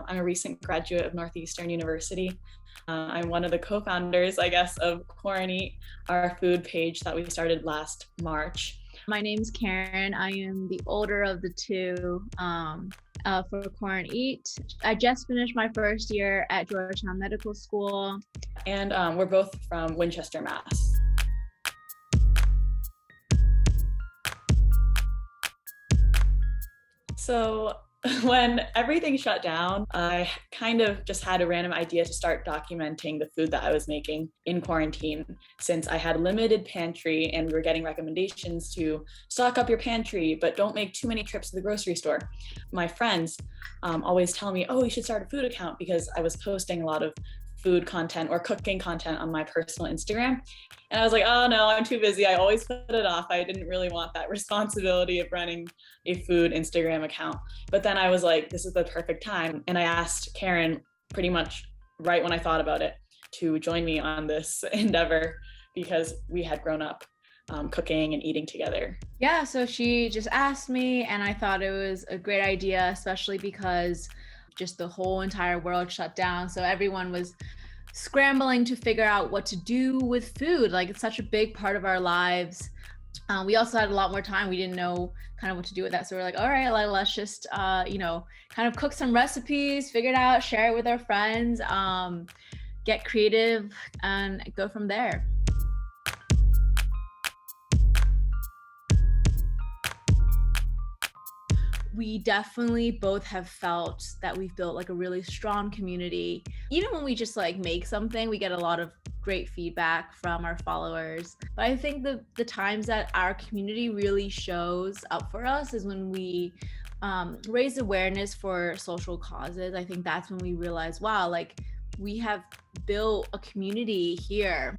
I'm a recent graduate of Northeastern University. I'm one of the co-founders, I guess, of Quaraneat, our food page that we started last March. My name's Karen. I am the older of the two for Quaraneat. I just finished my first year at Georgetown Medical School. And we're both from Winchester, Mass. So when everything shut down, I kind of just had a random idea to start documenting the food that I was making in quarantine, since I had limited pantry and we were getting recommendations to stock up your pantry, but don't make too many trips to the grocery store. My friends always tell me, oh, you should start a food account, because I was posting a lot of food content or cooking content on my personal Instagram. And I was like, oh no, I'm too busy. I always put it off. I didn't really want that responsibility of running a food Instagram account. But then I was like, this is the perfect time. And I asked Karen pretty much right when I thought about it to join me on this endeavor, because we had grown up cooking and eating together. Yeah, so she just asked me, and I thought it was a great idea, especially because just the whole entire world shut down. So everyone was scrambling to figure out what to do with food. Like, it's such a big part of our lives. We also had a lot more time. We didn't know kind of what to do with that. So we're like, all right, let's just, kind of cook some recipes, figure it out, share it with our friends, get creative, and go from there. We definitely both have felt that we've built like a really strong community. Even when we just like make something, we get a lot of great feedback from our followers. But I think the times that our community really shows up for us is when we raise awareness for social causes. I think that's when we realize, wow, like we have built a community here.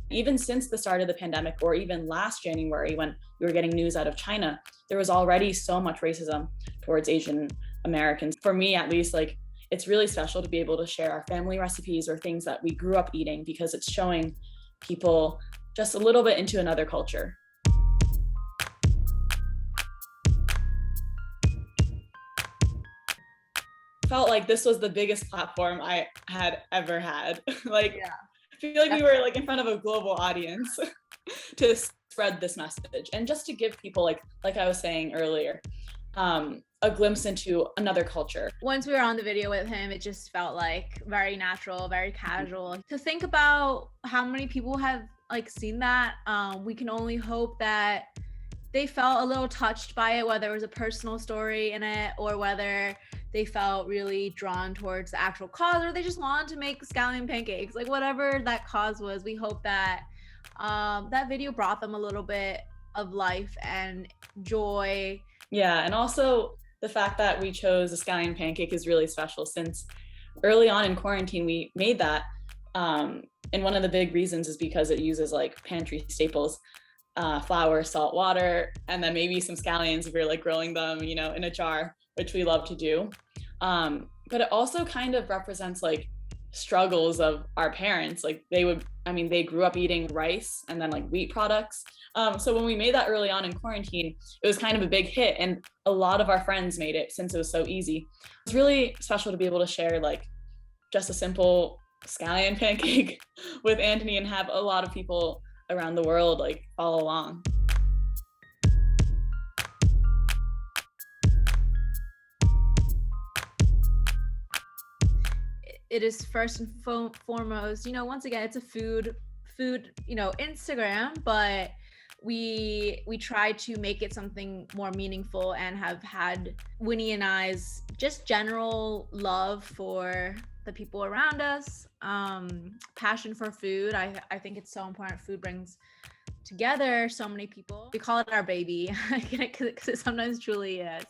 Even since the start of the pandemic, or even last January when we were getting news out of China, there was already so much racism towards Asian Americans. For me, at least, like, it's really special to be able to share our family recipes or things that we grew up eating, because it's showing people just a little bit into another culture. Felt like this was the biggest platform I had ever had. Yeah. I feel like we were like in front of a global audience to spread this message, and just to give people, like I was saying earlier, a glimpse into another culture. Once we were on the video with him, it just felt like very natural, very casual. To think about how many people have like seen that, we can only hope that they felt a little touched by it, whether it was a personal story in it or whether they felt really drawn towards the actual cause, or they just wanted to make scallion pancakes. Like, whatever that cause was, we hope that that video brought them a little bit of life and joy. Yeah, and also the fact that we chose a scallion pancake is really special, since early on in quarantine we made that, and one of the big reasons is because it uses like pantry staples, flour, salt, water, and then maybe some scallions if you're like growing them, in a jar, which we love to do. But it also kind of represents like struggles of our parents. Like they grew up eating rice and then like wheat products. So when we made that early on in quarantine, it was kind of a big hit, and a lot of our friends made it since it was so easy. It's really special to be able to share like just a simple scallion pancake with Anthony and have a lot of people around the world like follow along. It is first and foremost, once again, it's a food, Instagram, but we try to make it something more meaningful, and have had Winnie and I's just general love for the people around us, passion for food. I think it's so important. Food brings together so many people. We call it our baby because it sometimes truly is.